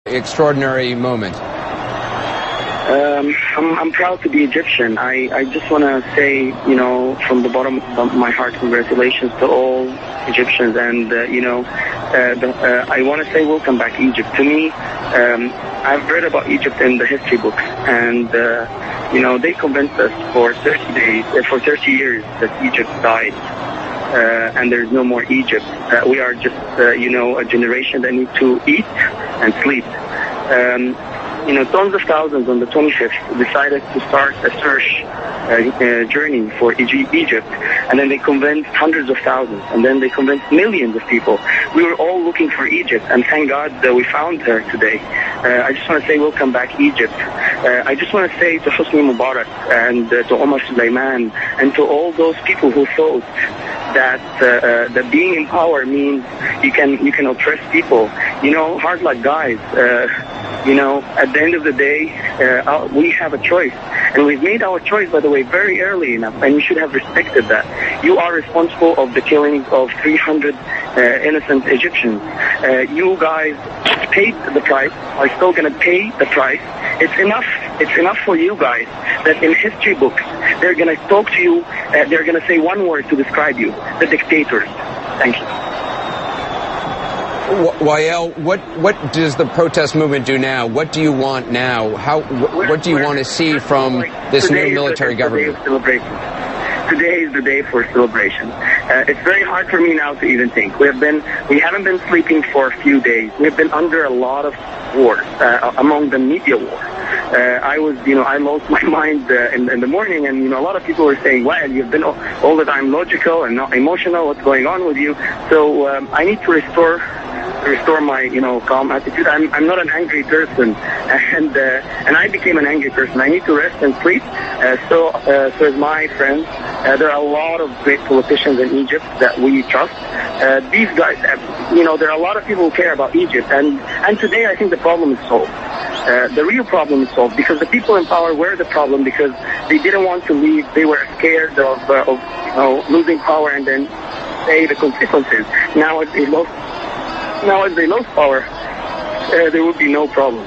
Extraordinary moment. I'm proud to be Egyptian. I just want to say, from the bottom of my heart, congratulations to all Egyptians. And, I want to say welcome back, Egypt. To me, I've read about Egypt in the history books. And, they convinced us for 30 years that Egypt died. And there's no more Egypt. We are just, a generation that need to eat and sleep. Tons of thousands on the 25th decided to start a search journey for Egypt, and then they convinced hundreds of thousands, and then they convinced millions of people. We were all looking for Egypt, and thank God that we found her today. I just want to say welcome back, Egypt. I just want to say to Hosni Mubارك and to Omar Suleiman and to all those people who thought that being in power means you can oppress people. Hard luck, guys. At the end of the day, we have a choice. And we've made our choice, by the way, very early enough, and you should have respected that. You are responsible of the killing of 300 innocent Egyptians. You guys paid the price, are still going to pay the price. It's enough for you guys that in history books, they're going to talk to you, they're going to say one word to describe you, the dictators. Thank you. Wael, what does the protest movement do now? What do you want now? What do you want to see from this new military government? Today is the day for celebration. It's very hard for me now to even think. We haven't been sleeping for a few days. We've been under a lot of war, among the media war. I lost my mind in the morning, and a lot of people were saying, "Well, you've been all the time logical and not emotional. What's going on with you?" So I need to restore my calm attitude. I'm not an angry person, and I became an angry person. I need to rest and sleep. So as my friends, there are a lot of great politicians in Egypt that we trust. These guys, there are a lot of people who care about Egypt, and today I think the problem is solved. The real problem is solved because the people in power were the problem because they didn't want to leave. They were scared of losing power and then pay the consequences. Now as they lost power, there would be no problem.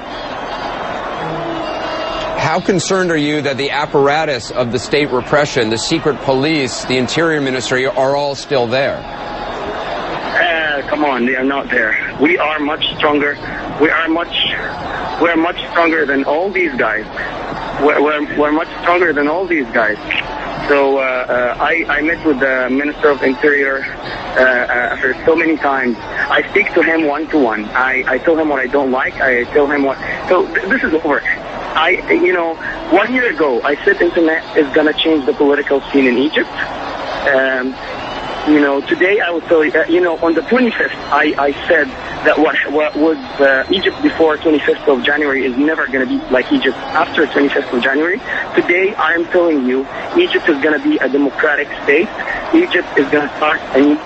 How concerned are you that the apparatus of the state repression, the secret police, the interior ministry are all still there? Come on, they are not there. We are much stronger. We're much stronger than all these guys. We're much stronger than all these guys. So I met with the Minister of Interior for so many times. I speak to him one-to-one. I tell him what I don't like. I tell him what. So this is over. 1 year ago, I said internet is going to change the political scene in Egypt. Today I will tell you, on the 25th, I said that what was Egypt before 25th of January is never going to be like Egypt after 25th of January. Today I am telling you, Egypt is going to be a democratic state. Egypt is going to start a new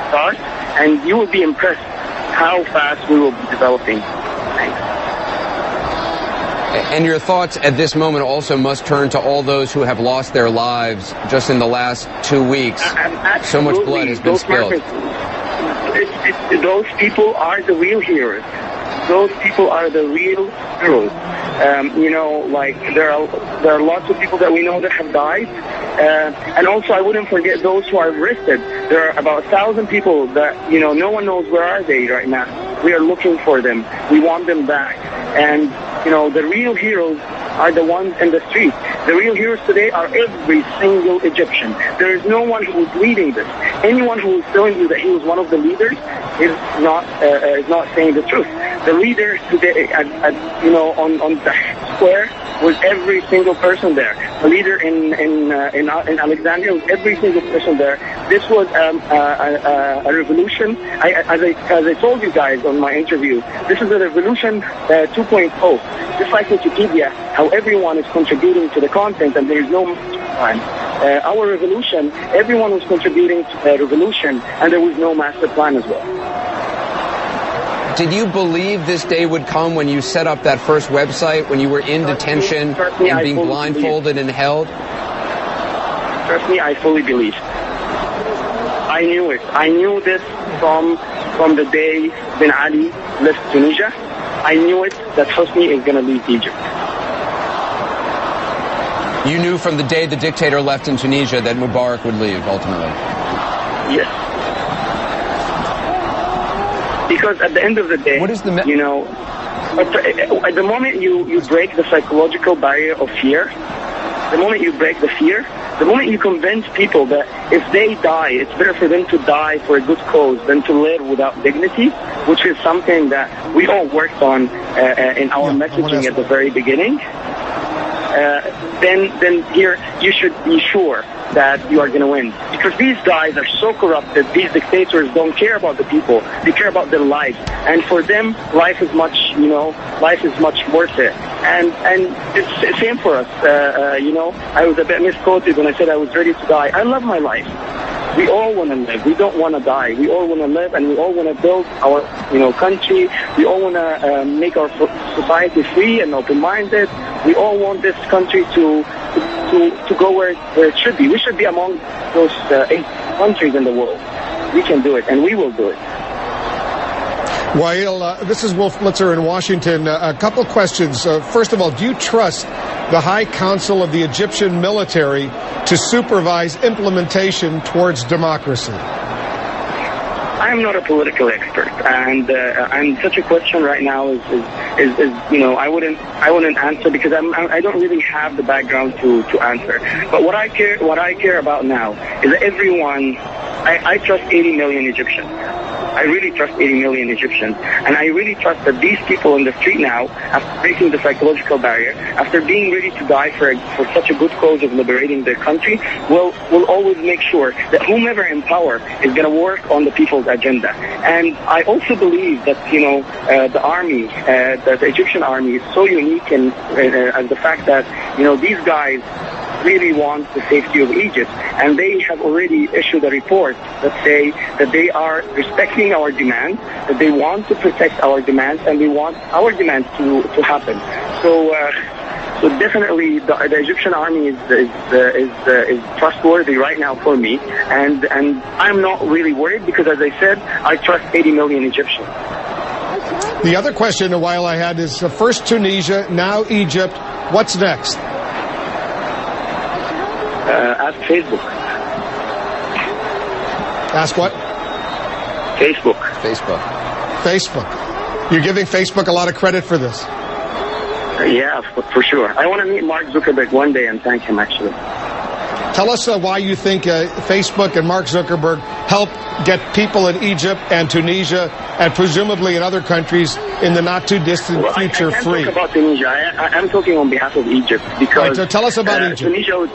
start, and you will be impressed how fast we will be developing. Thanks. And your thoughts at this moment also must turn to all those who have lost their lives just in the last 2 weeks. So much blood has been spilled. Those people are the real heroes. Those people are the real heroes. There are lots of people that we know that have died. And also I wouldn't forget those who are arrested. There are about 1,000 people that, no one knows where are they right now. We are looking for them. We want them back. And, the real heroes are the ones in the street. The real heroes today are every single Egyptian. There is no one who is leading this. Anyone who is telling you that he was one of the leaders is not saying the truth. The leaders today, on the square was every single person there. The leader in Alexandria was every single person there. This was a revolution. As I told you guys on my interview, this is a revolution 2.0. Just like Wikipedia, how everyone is contributing to the content and there is no time. Our revolution, everyone was contributing to the revolution and there was no master plan as well. Did you believe this day would come when you set up that first website, when you were in detention and being blindfolded and held? Trust me, I fully believe. I knew it. I knew this from the day Ben Ali left Tunisia. I knew it, that Hosni is going to leave Egypt. You knew from the day the dictator left in Tunisia that Mubarak would leave, ultimately. Yes. Because at the end of the day, what is the at the moment you break the psychological barrier of fear, the moment you break the fear, the moment you convince people that if they die, it's better for them to die for a good cause than to live without dignity, which is something that we all worked on in our messaging at the very beginning, then here you should be sure that you are going to win. Because these guys are so corrupted, these dictators don't care about the people, they care about their life. And for them, life is much worth it. And it's the same for us. I was a bit misquoted when I said I was ready to die. I love my life. We all want to live. We don't want to die. We all want to live, and we all want to build our, country. We all want to make our society free and open-minded. We all want this country to go where it should be. We should be among those 8 countries in the world. We can do it, and we will do it. Wael, this is Wolf Blitzer in Washington. A couple questions. First of all, do you trust the High Council of the Egyptian military to supervise implementation towards democracy? I am not a political expert, and such a question right now is I wouldn't answer because I don't really have the background to answer. But what I care about now is that everyone. I trust 80 million Egyptians. I really trust 80 million Egyptians. And I really trust that these people in the street now, after breaking the psychological barrier, after being ready to die for such a good cause of liberating their country, will always make sure that whomever in power is going to work on the people's agenda. And I also believe that, the army, the Egyptian army is so unique in as the fact that, these guys really want the safety of Egypt, and they have already issued a report that say that they are respecting our demands, that they want to protect our demands, and they want our demands to happen. So definitely the Egyptian army is trustworthy right now for me, and I'm not really worried because, as I said, I trust 80 million Egyptians. The other question a while I had is first Tunisia, now Egypt. What's next? Ask Facebook. Ask what? Facebook. You're giving Facebook a lot of credit for this. Yeah, for sure. I want to meet Mark Zuckerberg one day and thank him, actually. Tell us why you think Facebook and Mark Zuckerberg helped get people in Egypt and Tunisia and presumably in other countries in the not-too-distant future free. I can't talk about Tunisia. I'm talking on behalf of Egypt because... Right, so tell us about Egypt. Tunisia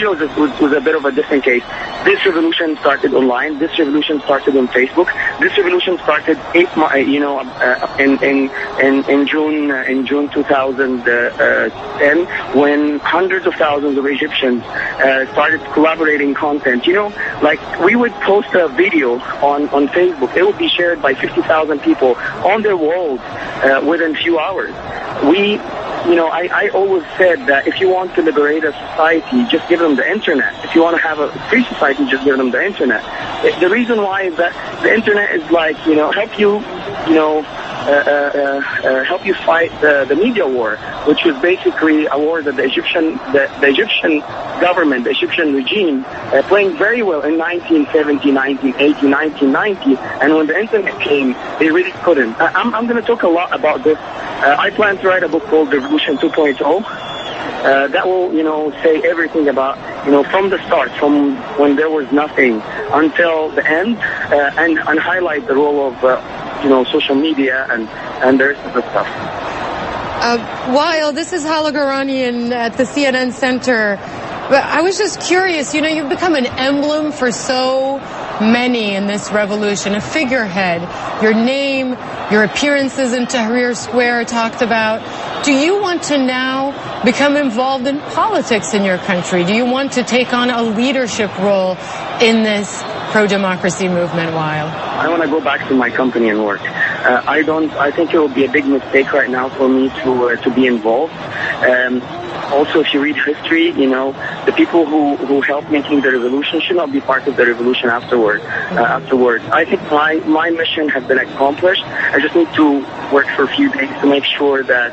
was a bit of a different case. This revolution started online. This revolution started on Facebook. This revolution started in June 2010 when hundreds of thousands of Egyptians started collaborating content. Like we would post a video on Facebook. It would be shared by 50,000 people on their walls within a few hours. I always said that if you want to liberate a society, just give them the internet. If you want to have a free society, just give them the internet. The reason why is that the internet is like, help you fight the media war, which was basically a war that the Egyptian government, the Egyptian regime, playing very well in 1970, 1980, 1990, and when the internet came, they really couldn't. I'm going to talk a lot about this. I plan to write a book called Revolution 2.0. That will, say everything about, from the start, from when there was nothing until the end, and highlight the role of, social media and the rest of the stuff. Wael, this is Hala Garanian at the CNN Center. But I was just curious, you've become an emblem for so many in this revolution, a figurehead. Your name, your appearances in Tahrir Square talked about. Do you want to now become involved in politics in your country? Do you want to take on a leadership role in this pro-democracy movement, Wael? I want to go back to my company and work. I think it would be a big mistake right now for me to be involved. Also, if you read history, the people who helped making the revolution should not be part of the revolution afterwards. I think my mission has been accomplished. I just need to work for a few days to make sure that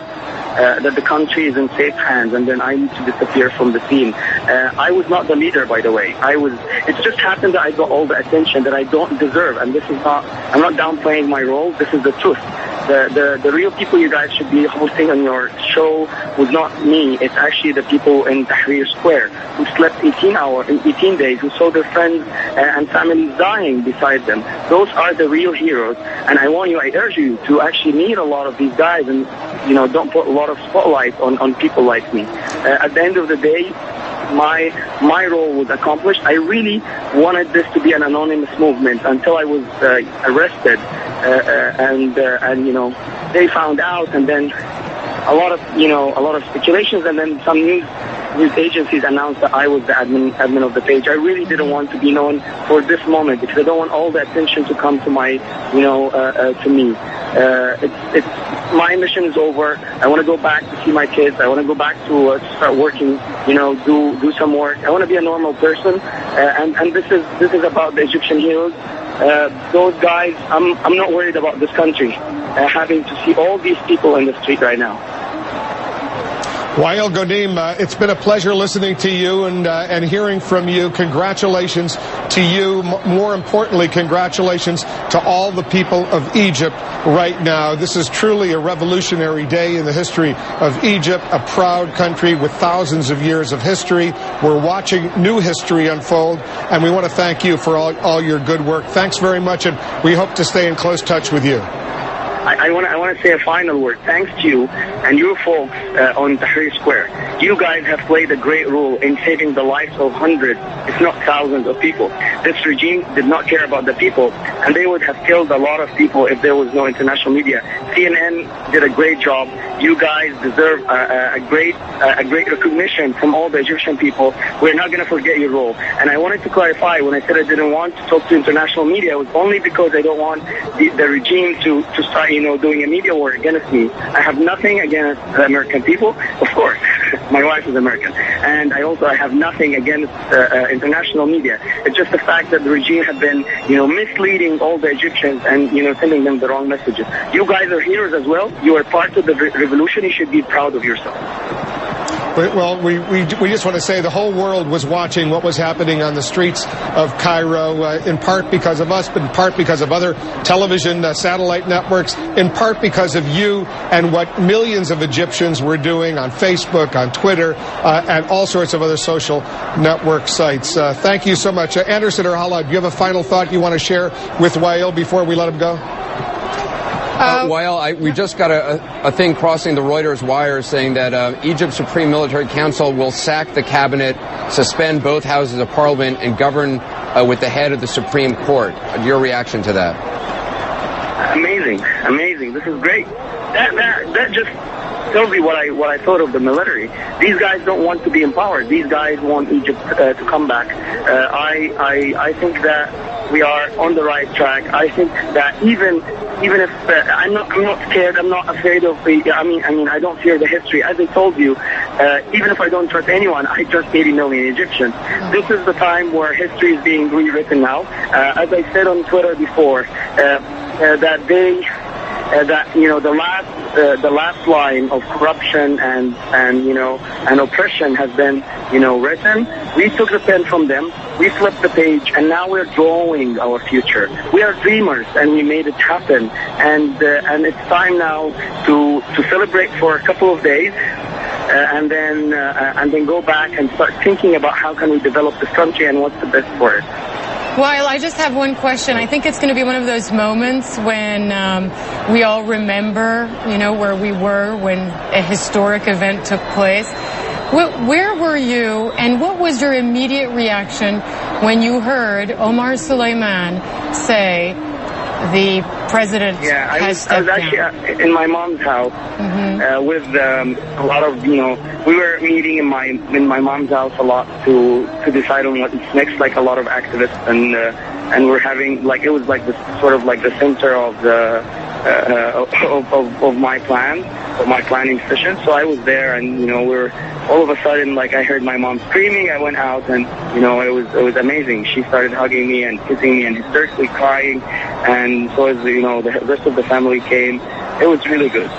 the country is in safe hands, and then I need to disappear from the scene. I was not the leader, by the way. It just happened that I got all the attention that I don't deserve, and I'm not downplaying my role. This is the truth. The real people you guys should be hosting on your show was not me. It's actually the people in Tahrir Square who slept 18 days, who saw their friends and families dying beside them. Those are the real heroes, and I urge you to actually meet a lot of these guys, and don't put a lot of spotlight on people like me. At the end of the day, my role was accomplished. I really wanted this to be an anonymous movement until I was arrested, and they found out, and then a lot of speculations, and then some news agencies announced that I was the admin of the page. I really didn't want to be known for this moment because I don't want all the attention to come to to me. My mission is over. I want to go back to see my kids. I want to go back to start working. Do some work. I want to be a normal person. And this is about the Egyptian heroes. Those guys. I'm not worried about this country having to see all these people in the street right now. Wael Goneam, it's been a pleasure listening to you and hearing from you. Congratulations to you. More importantly, congratulations to all the people of Egypt right now. This is truly a revolutionary day in the history of Egypt, a proud country with thousands of years of history. We're watching new history unfold, and we want to thank you for all your good work. Thanks very much, and we hope to stay in close touch with you. I want to say a final word. Thanks to you and your folks on Tahrir Square. You guys have played a great role in saving the lives of hundreds, if not thousands of people. This regime did not care about the people, and they would have killed a lot of people if there was no international media. CNN did a great job. You guys deserve a great recognition from all the Egyptian people. We're not going to forget your role. And I wanted to clarify, when I said I didn't want to talk to international media, it was only because I don't want the regime to start doing a media war against me. I have nothing against the American people, of course. My wife is American. And I have nothing against international media. It's just the fact that the regime had been, misleading all the Egyptians and, sending them the wrong messages. You guys are heroes as well. You are part of the revolution. You should be proud of yourself. Well, we just want to say the whole world was watching what was happening on the streets of Cairo, in part because of us, but in part because of other television satellite networks, in part because of you and what millions of Egyptians were doing on Facebook, on Twitter, and all sorts of other social network sites. Thank you so much. Anderson or Hala, do you have a final thought you want to share with Wael before we let him go? Wael, we just got a thing crossing the Reuters wire saying that Egypt's Supreme Military Council will sack the cabinet, suspend both houses of parliament, and govern with the head of the Supreme Court. Your reaction to that? Amazing. This is great. That just tells me what I thought of the military. These guys don't want to be empowered. These guys want Egypt to come back. I think that we are on the right track. I think that even if I'm not scared, I'm not afraid of I don't fear the history. As I told you, even if I don't trust anyone, I trust 80 million Egyptians. This is the time where history is being rewritten now. As I said on Twitter before, the last line of corruption and oppression has been written. We took the pen from them, we flipped the page, and now we're drawing our future. We are dreamers, and we made it happen. And it's time now to celebrate for a couple of days, and then go back and start thinking about how can we develop this country and what's the best for it. Wael, I just have one question. I think it's going to be one of those moments when we all remember, where we were when a historic event took place. Where were you, and what was your immediate reaction when you heard Omar Suleiman say the president has stepped down? I was actually in my mom's house with a lot of, we were meeting in my mom's house a lot to decide on what's next, like a lot of activists, and we're having, it was like the sort of like the center of the of my plan, of my planning session. So I was there, and we're all of a sudden, like, I heard my mom screaming. I went out, and it was amazing. She started hugging me and kissing me and hysterically crying, and so as the rest of the family came, it was really good.